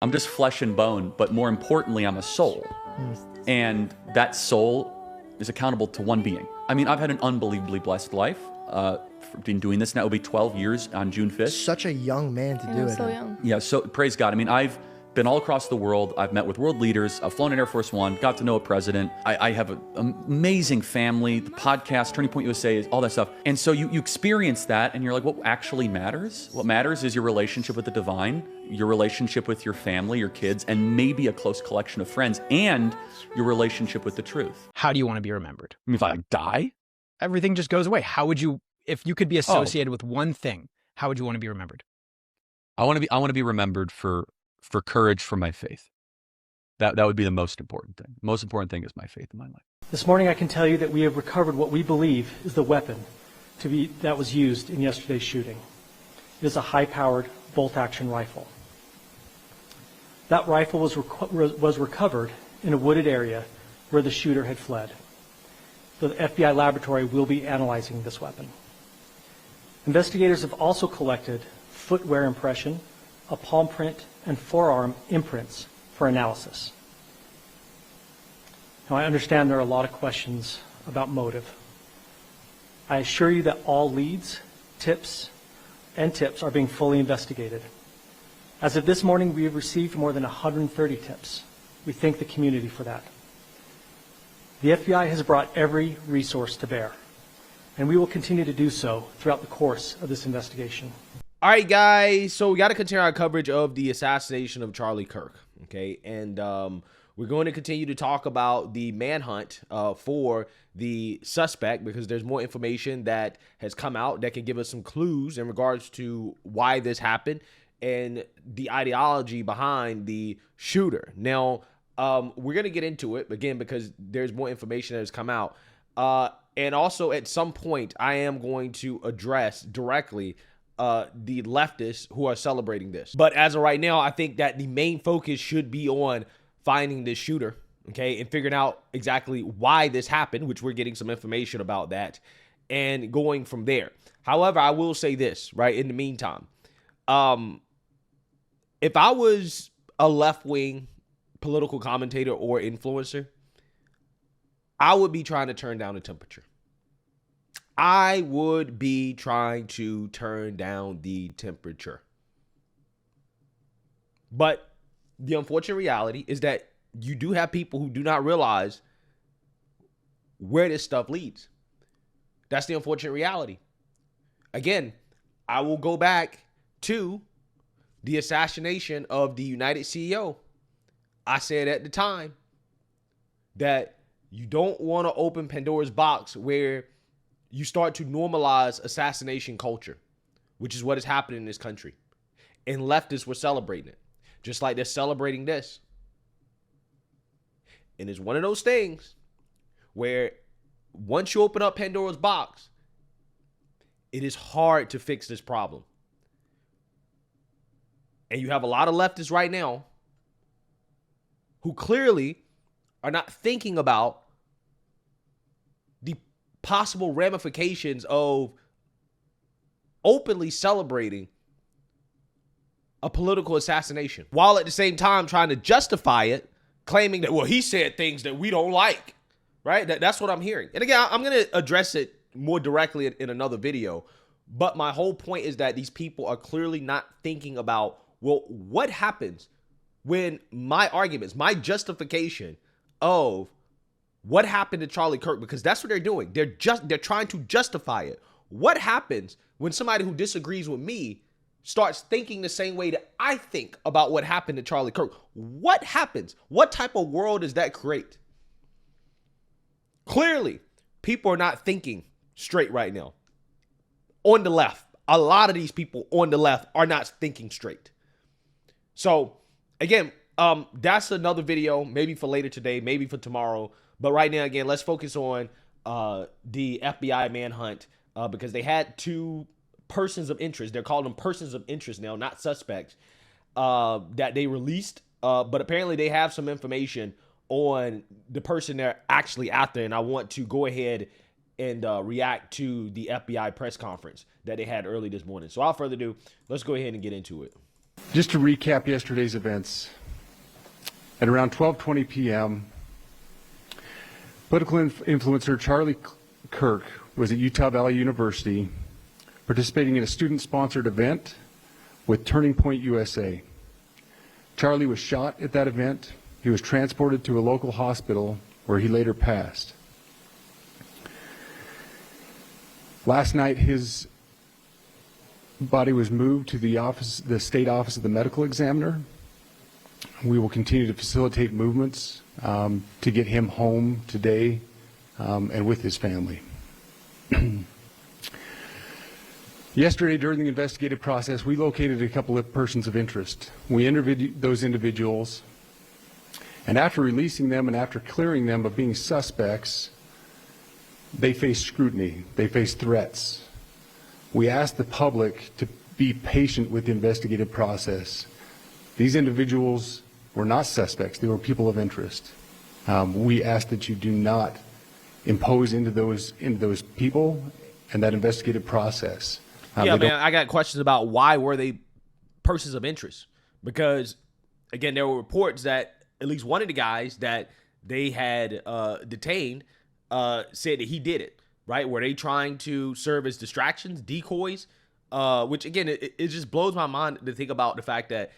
I'm just flesh and bone, but more importantly, I'm a soul. And that soul is accountable to one being. I mean, I've had an unbelievably blessed life. Been doing this now, it'll be 12 years on June 5th. Such a young man to do it. So young. Yeah, so praise God. I mean, I've been all across the world. I've met with world leaders. I've flown in Air Force One, got to know a president. I have an amazing family. The podcast, Turning Point USA, all that stuff. And so you experience that and you're like, what actually matters? What matters is your relationship with the divine, your relationship with your family, your kids, and maybe a close collection of friends, and your relationship with the truth. How do you want to be remembered? I mean, if I die? Everything just goes away. How would you, if you could be associated with one thing, how would you want to be remembered? I want to be remembered for courage for my faith. That would be the most important thing. The most important thing is my faith in my life. This morning I can tell you that we have recovered what we believe is the weapon that was used in yesterday's shooting. It is a high-powered bolt-action rifle. That rifle was recovered in a wooded area where the shooter had fled. The FBI laboratory will be analyzing this weapon. Investigators have also collected footwear impression, a palm print, and forearm imprints for analysis. Now, I understand there are a lot of questions about motive. I assure you that all leads, tips are being fully investigated. As of this morning, we have received more than 130 tips. We thank the community for that. The FBI has brought every resource to bear, and we will continue to do so throughout the course of this investigation. All right, guys, so we got to continue our coverage of the assassination of Charlie Kirk, okay? And we're going to continue to talk about the manhunt for the suspect, because there's more information that has come out that can give us some clues in regards to why this happened and the ideology behind the shooter. Now, we're going to get into it, again, because there's more information that has come out. And also, at some point, I am going to address directly the leftists who are celebrating this. But as of right now, I think that the main focus should be on finding this shooter, okay, and figuring out exactly why this happened, which we're getting some information about that, and going from there. However, I will say this, right, in the meantime, if I was a left-wing political commentator or influencer, I would be trying to turn down the temperature. I would be trying to turn down the temperature. But the unfortunate reality is that you do have people who do not realize where this stuff leads. That's the unfortunate reality. Again, I will go back to the assassination of the United CEO. I said at the time that you don't want to open Pandora's box where you start to normalize assassination culture, which is what is happening in this country. And leftists were celebrating it, just like they're celebrating this. And it's one of those things where once you open up Pandora's box, it is hard to fix this problem. And you have a lot of leftists right now who clearly are not thinking about the possible ramifications of openly celebrating a political assassination, while at the same time trying to justify it, claiming that, well, he said things that we don't like, right? That's what I'm hearing. And again, I'm going to address it more directly in another video. But my whole point is that these people are clearly not thinking about, well, what happens when my arguments, my justification of what happened to Charlie Kirk, because that's what they're doing. They're trying to justify it. What happens when somebody who disagrees with me starts thinking the same way that I think about what happened to Charlie Kirk? What happens? What type of world does that create? Clearly, people are not thinking straight right now. On the left, a lot of these people on the left are not thinking straight. So, again, that's another video, maybe for later today, maybe for tomorrow. But right now, again, let's focus on the FBI manhunt because they had two persons of interest. They're calling them persons of interest now, not suspects, that they released. But apparently they have some information on the person they're actually after. And I want to go ahead and react to the FBI press conference that they had early this morning. So without further ado, let's go ahead and get into it. Just to recap yesterday's events, at around 12:20 p.m., political influencer Charlie Kirk was at Utah Valley University participating in a student-sponsored event with Turning Point USA. Charlie was shot at that event. He was transported to a local hospital where he later passed. Last night, his body was moved to the state office of the medical examiner. We will continue to facilitate movements to get him home today and with his family. Yesterday, during the investigative process, we located a couple of persons of interest. We interviewed those individuals, and after releasing them and after clearing them of being suspects, they face scrutiny. They face threats. We asked the public to be patient with the investigative process. These individuals were not suspects. They were people of interest. We ask that you do not impose into those people and that investigative process. Yeah, man, I got questions about why were they persons of interest? Because, again, there were reports that at least one of the guys that they had detained said that he did it, right? Were they trying to serve as distractions, decoys? Which, again, it just blows my mind to think about the fact that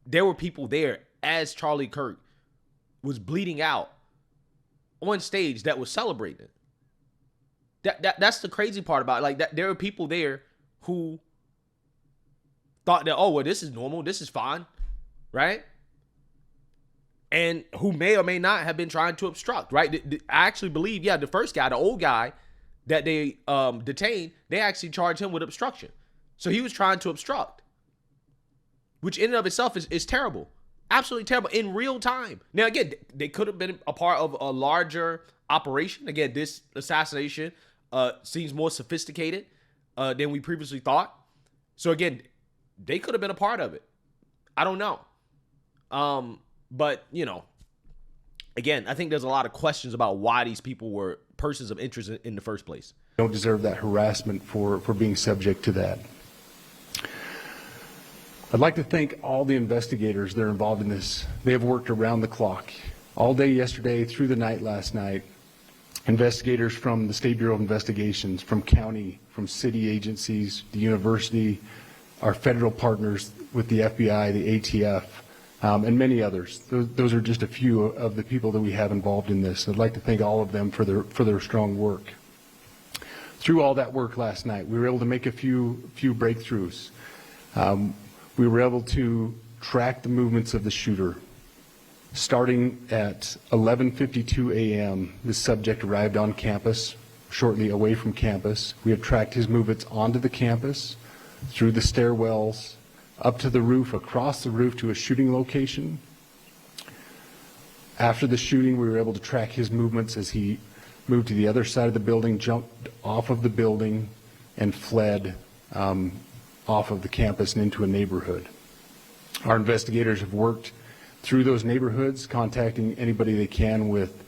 there were people there as Charlie Kirk was bleeding out on stage that was celebrating. That's the crazy part about it. Like, that there were people there who thought that, oh, well, this is normal, this is fine, right? And who may or may not have been trying to obstruct, right? I actually believe, yeah, the first guy, the old guy that they detained, they actually charged him with obstruction. So he was trying to obstruct, which in and of itself is terrible. Absolutely terrible in real time. Now, again, they could have been a part of a larger operation. Again, this assassination seems more sophisticated than we previously thought. So, again, they could have been a part of it. I don't know. But, you know, again, I think there's a lot of questions about why these people were persons of interest in the first place. Don't deserve that harassment for being subject to that. I'd like to thank all the investigators that are involved in this. They have worked around the clock all day yesterday, through the night last night. Investigators from the State Bureau of Investigations, from county, from city agencies, the university, our federal partners with the FBI, the ATF, and many others. Those are just a few of the people that we have involved in this. I'd like to thank all of them for their strong work. Through all that work last night, we were able to make a few breakthroughs. We were able to track the movements of the shooter. Starting at 11:52 a.m., the subject arrived on campus, shortly away from campus. We have tracked his movements onto the campus, through the stairwells, up to the roof, across the roof to a shooting location. After the shooting, we were able to track his movements as he moved to the other side of the building, jumped off of the building, and fled off of the campus and into a neighborhood. Our investigators have worked through those neighborhoods, contacting anybody they can with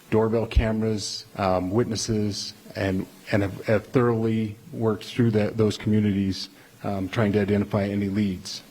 doorbell cameras, witnesses, and have thoroughly worked through those communities, trying to identify any leads.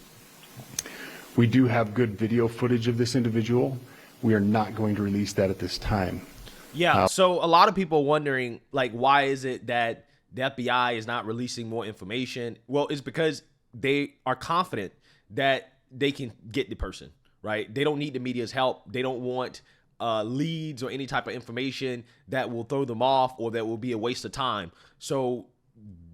We do have good video footage of this individual. We are not going to release that at this time. Yeah, so a lot of people are wondering, like, why is it that the FBI is not releasing more information? Well, it's because they are confident that they can get the person, right? They don't need the media's help. They don't want leads or any type of information that will throw them off or that will be a waste of time. So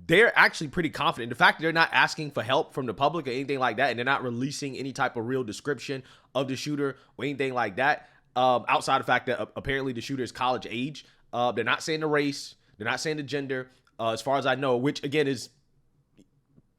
they're actually pretty confident. The fact that they're not asking for help from the public or anything like that, and they're not releasing any type of real description of the shooter or anything like that, outside the fact that apparently the shooter is college age. They're not saying the race. They're not saying the gender, as far as I know, which, again, is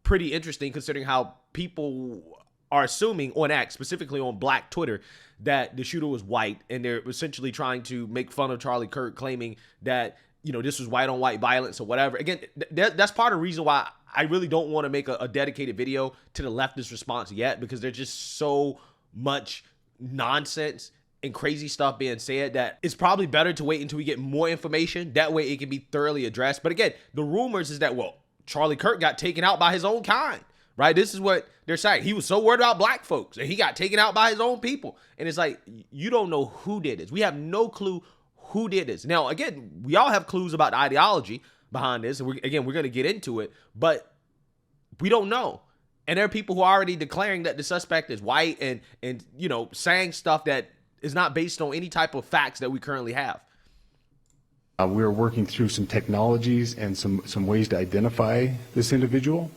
pretty interesting considering how people are assuming on X, specifically on Black Twitter, that the shooter was white, and they're essentially trying to make fun of Charlie Kirk, claiming that, you know, this was white on white violence or whatever. Again, that's part of the reason why I really don't want to make a dedicated video to the leftist response yet, because there's just so much nonsense and crazy stuff being said that it's probably better to wait until we get more information. That way it can be thoroughly addressed. But again, the rumors is that, well, Charlie Kirk got taken out by his own kind, right? This is what they're saying. He was so worried about black folks and he got taken out by his own people. And it's like, you don't know who did this. We have no clue who did this. Now, again, we all have clues about the ideology behind this. And we're going to get into it, but we don't know. And there are people who are already declaring that the suspect is white and saying stuff that is not based on any type of facts that we currently have. We're working through some technologies and some ways to identify this individual.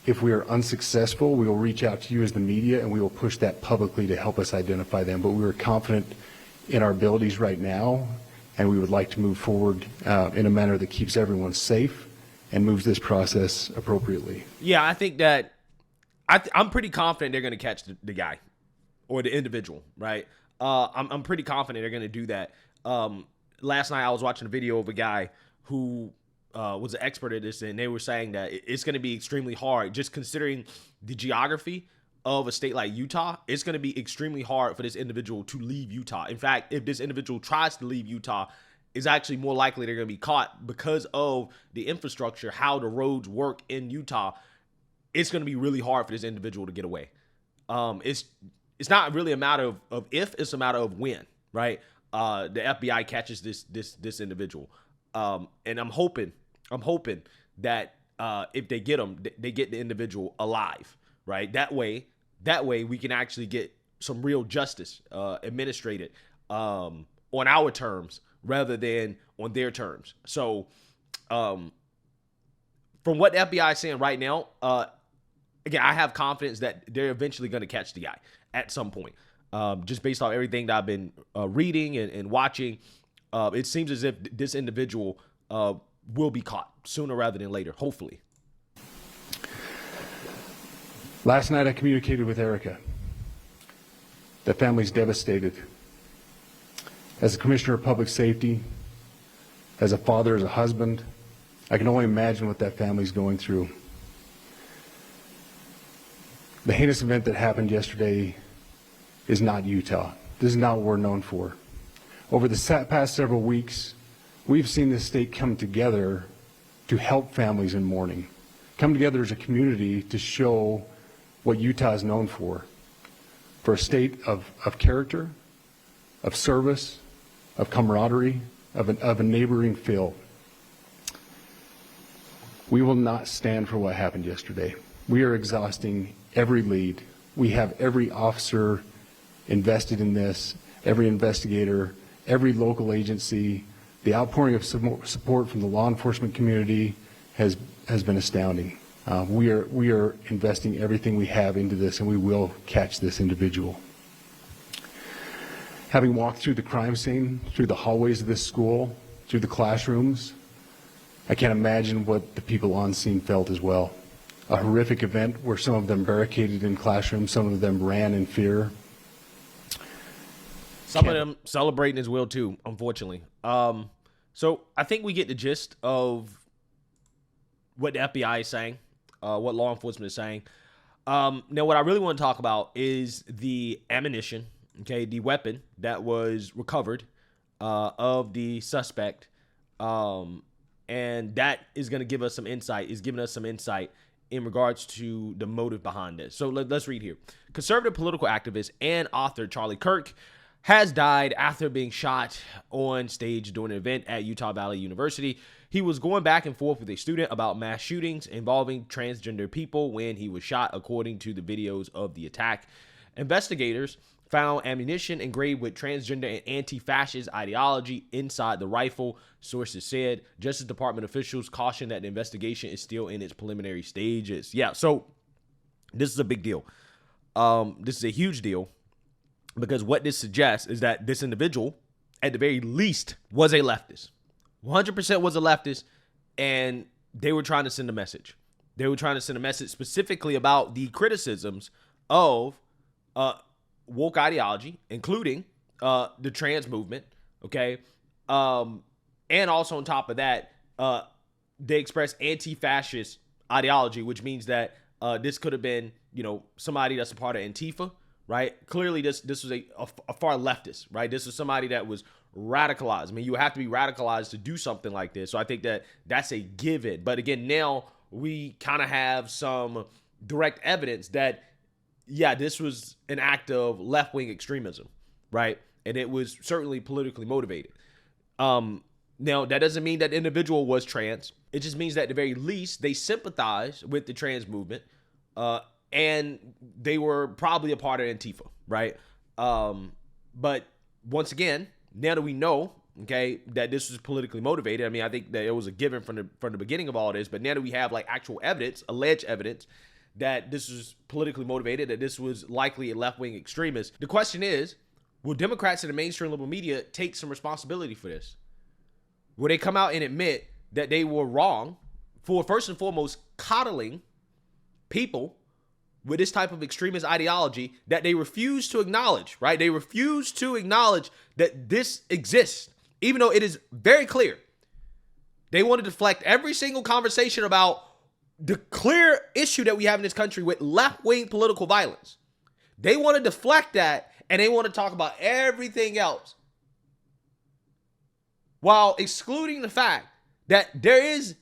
If we are unsuccessful, we will reach out to you as the media and we will push that publicly to help us identify them. But we are confident in our abilities right now, and we would like to move forward in a manner that keeps everyone safe and moves this process appropriately. Yeah, I think that I'm pretty confident they're going to catch the guy or the individual, right? I'm pretty confident they're going to do that. Last night I was watching a video of a guy who was an expert at this, and they were saying that it's going to be extremely hard, just considering the geography of a state like Utah. It's going to be extremely hard for this individual to leave Utah. In fact, if this individual tries to leave Utah, it's actually more likely they're going to be caught because of the infrastructure, how the roads work in Utah. It's going to be really hard for this individual to get away. It's not really a matter of if, it's a matter of when, right? The FBI catches this individual, and I'm hoping that if they get him, they get the individual alive, right? That way we can actually get some real justice administrated on our terms rather than on their terms. So, from what the FBI is saying right now, again, I have confidence that they're eventually going to catch the guy at some point. Just based on everything that I've been reading and watching, it seems as if this individual will be caught sooner rather than later, hopefully. Last night I communicated with Erica. The family's devastated. As a commissioner of public safety, as a father, as a husband, I can only imagine what that family's going through. The heinous event that happened yesterday is not Utah. This is not what we're known for. Over the past several weeks, we've seen this state come together to help families in mourning, come together as a community to show what Utah is known for a state of character, of service, of camaraderie, of a neighboring feel. We will not stand for what happened yesterday. We are exhausting every lead. We have every officer invested in this, every investigator, every local agency. The outpouring of support from the law enforcement community has been astounding. We are investing everything we have into this, and we will catch this individual. Having walked through the crime scene, through the hallways of this school, through the classrooms, I can't imagine what the people on scene felt as well. A horrific event where some of them barricaded in classrooms, some of them ran in fear. Some of them celebrating as well too, unfortunately. So I think we get the gist of what the FBI is saying, what law enforcement is saying. Now, what I really want to talk about is the ammunition, okay, the weapon that was recovered of the suspect, and that is going to give us some insight. Is giving us some insight in regards to the motive behind this. So let's read here. Conservative political activist and author Charlie Kirk has died after being shot on stage during an event at Utah Valley University. He was going back and forth with a student about mass shootings involving transgender people when he was shot, according to the videos of the attack. Investigators found ammunition engraved with transgender and anti-fascist ideology inside the rifle, sources said. Justice Department officials cautioned that the investigation is still in its preliminary stages. Yeah, so this is a big deal. This is a huge deal. Because what this suggests is that this individual, at the very least, was a leftist. 100% was a leftist, and they were trying to send a message. They were trying to send a message specifically about the criticisms of woke ideology, including the trans movement, okay? And also on top of that, they expressed anti-fascist ideology, which means that this could have been, somebody that's a part of ANTIFA, right? Clearly, this was a far leftist, right? This was somebody that was radicalized. I mean, you have to be radicalized to do something like this. So I think that that's a given. But again, now we kind of have some, direct evidence that, yeah, this was an act of left-wing extremism, right? And it was certainly politically motivated. Now, that doesn't mean that the individual was trans. It just means that at the very least, they sympathize with the trans movement, and they were probably a part of Antifa, right? But once again, now that we know, okay, that this was politically motivated, I mean, I think that it was a given from the beginning of all this, but now that we have like actual evidence, alleged evidence, that this was politically motivated, that this was likely a left-wing extremist, the question is, will Democrats in the mainstream liberal media take some responsibility for this? Will they come out and admit that they were wrong for, first and foremost, coddling people with this type of extremist ideology that they refuse to acknowledge, right? They refuse to acknowledge that this exists, even though it is very clear. They want to deflect every single conversation about the clear issue that we have in this country with left-wing political violence. They want to deflect that, and they want to talk about everything else, while excluding the fact that there is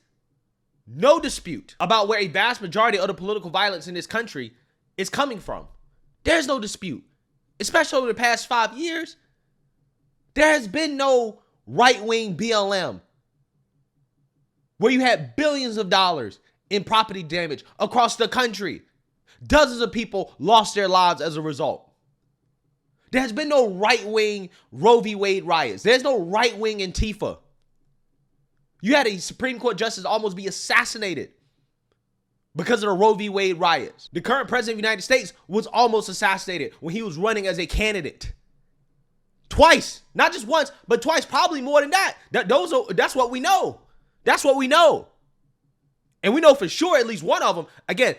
no dispute about where a vast majority of the political violence in this country is coming from. There's no dispute, especially over the past 5 years. There has been no right-wing BLM where you had billions of dollars in property damage across the country. Dozens of people lost their lives as a result. There has been no right-wing Roe v. Wade riots. There's no right-wing Antifa. You had a Supreme Court justice almost be assassinated because of the Roe v. Wade riots. The current president of the United States was almost assassinated when he was running as a candidate. Twice. Not just once, but twice. Probably more than that. That's what we know. That's what we know. And we know for sure at least one of them, again,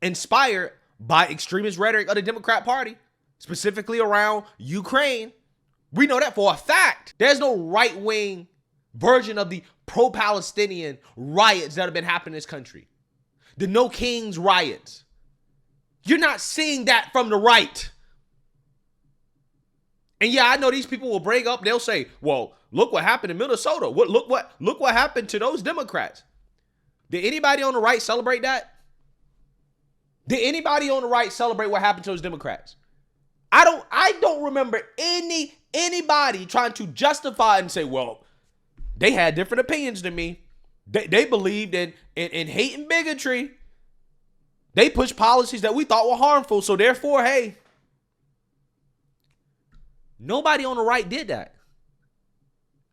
inspired by extremist rhetoric of the Democrat Party, specifically around Ukraine. We know that for a fact. There's no right-wing version of the pro-Palestinian riots that have been happening in this country. The No Kings riots. You're not seeing that from the right. And yeah, I know these people will bring up, they'll say, well, look what happened in Minnesota. Look what happened to those Democrats. Did anybody on the right celebrate that? Did anybody on the right celebrate what happened to those Democrats? I don't remember anybody trying to justify and say, well, they had different opinions than me. They believed in hate and bigotry. They pushed policies that we thought were harmful. So therefore, hey, nobody on the right did that.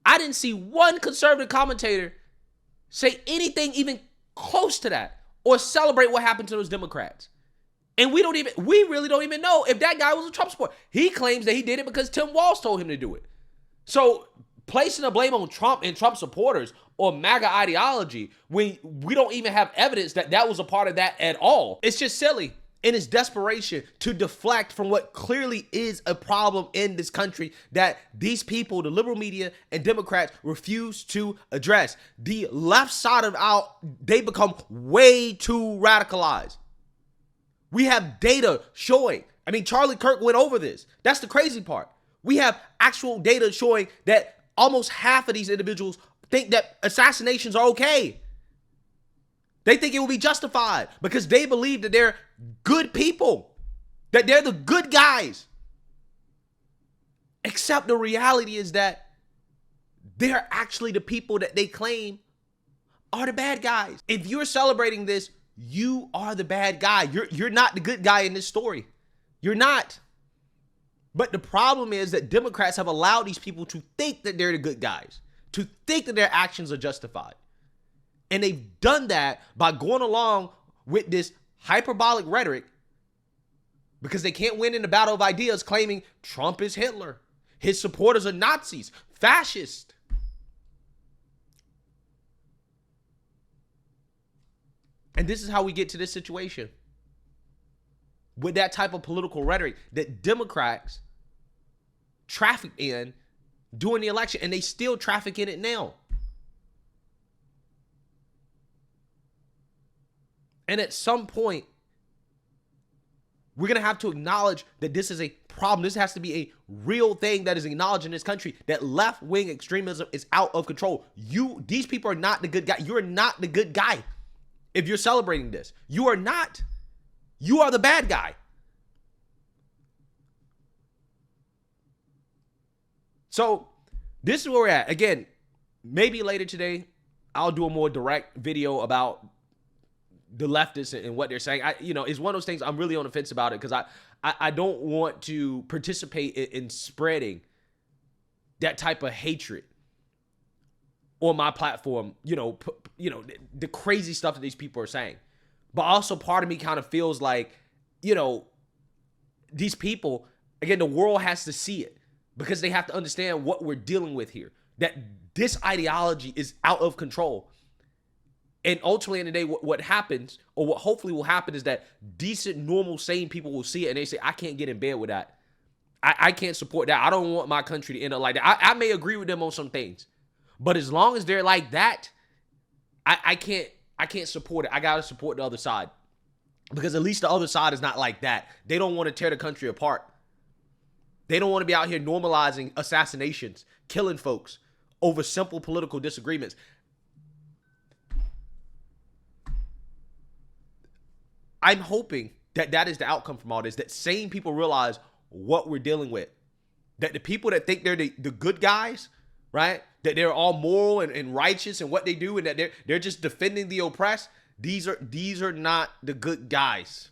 I didn't see one conservative commentator say anything even close to that or celebrate what happened to those Democrats. And we really don't even know if that guy was a Trump supporter. He claims that he did it because Tim Walz told him to do it. So placing the blame on Trump and Trump supporters or MAGA ideology when we don't even have evidence that that was a part of that at all, it's just silly. In its desperation to deflect from what clearly is a problem in this country that these people, the liberal media and Democrats, refuse to address. The left side of they become way too radicalized. We have data showing. I mean, Charlie Kirk went over this. That's the crazy part. We have actual data showing that almost half of these individuals think that assassinations are okay. They think it will be justified because they believe that they're good people, that they're the good guys. Except the reality is that they're actually the people that they claim are the bad guys. If you're celebrating this, you are the bad guy. You're not the good guy in this story. You're not. But the problem is that Democrats have allowed these people to think that they're the good guys, to think that their actions are justified. And they've done that by going along with this hyperbolic rhetoric because they can't win in the battle of ideas, claiming Trump is Hitler. His supporters are Nazis, fascists. And this is how we get to this situation. With that type of political rhetoric that Democrats trafficked in during the election, and they still traffic in it now. And at some point, we're going to have to acknowledge that this is a problem. This has to be a real thing that is acknowledged in this country, that left-wing extremism is out of control. These people are not the good guy. You're not the good guy if you're celebrating this. You are not. You are the bad guy. So this is where we're at. Again, maybe later today, I'll do a more direct video about the leftists and what they're saying. It's one of those things I'm really on the fence about it because I don't want to participate in spreading that type of hatred on my platform, the crazy stuff that these people are saying. But also part of me kind of feels like, these people, again, the world has to see it because they have to understand what we're dealing with here, that this ideology is out of control. And ultimately, in the day, what happens, or what hopefully will happen, is that decent, normal, sane people will see it and they say, I can't get in bed with that. I can't support that. I don't want my country to end up like that. I may agree with them on some things, but as long as they're like that, I can't support it. I got to support the other side because at least the other side is not like that. They don't want to tear the country apart. They don't want to be out here normalizing assassinations, killing folks over simple political disagreements. I'm hoping that is the outcome from all this, that sane people realize what we're dealing with. That the people that think they're the good guys, right? That they're all moral and righteous in what they do and that they're just defending the oppressed. These are not the good guys.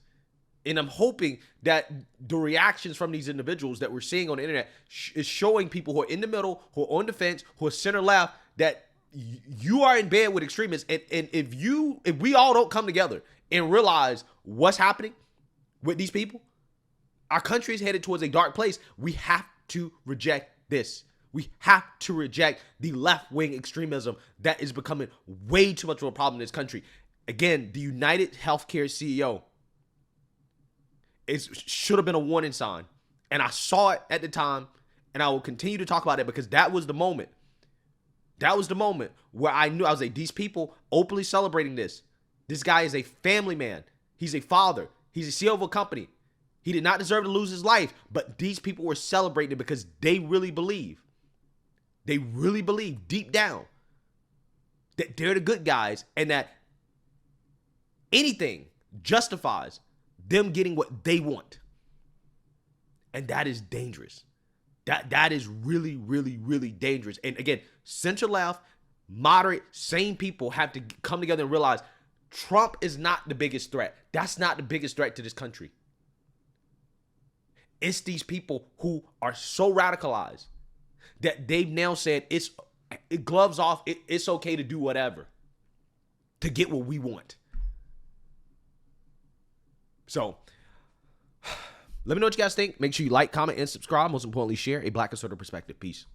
And I'm hoping that the reactions from these individuals that we're seeing on the internet is showing people who are in the middle, who are on the fence, who are center left, that you are in bed with extremists. And if we all don't come together and realize what's happening with these people, our country is headed towards a dark place. We have to reject this. We have to reject the left-wing extremism that is becoming way too much of a problem in this country. Again, the United Healthcare CEO should have been a warning sign. And I saw it at the time, and I will continue to talk about it because that was the moment. That was the moment where I knew, I was like, these people openly celebrating this. This guy is a family man. He's a father. He's a CEO of a company. He did not deserve to lose his life, but these people were celebrating it because they really believe deep down that they're the good guys and that anything justifies them getting what they want. And that is dangerous. That is really, really, really dangerous. And again, center left, moderate, sane people have to come together and realize Trump is not the biggest threat. That's not the biggest threat to this country. It's these people who are so radicalized that they've now said it gloves off. It's okay to do whatever to get what we want. So let me know what you guys think. Make sure you like, comment, and subscribe. Most importantly, share a Black conservative perspective. Peace.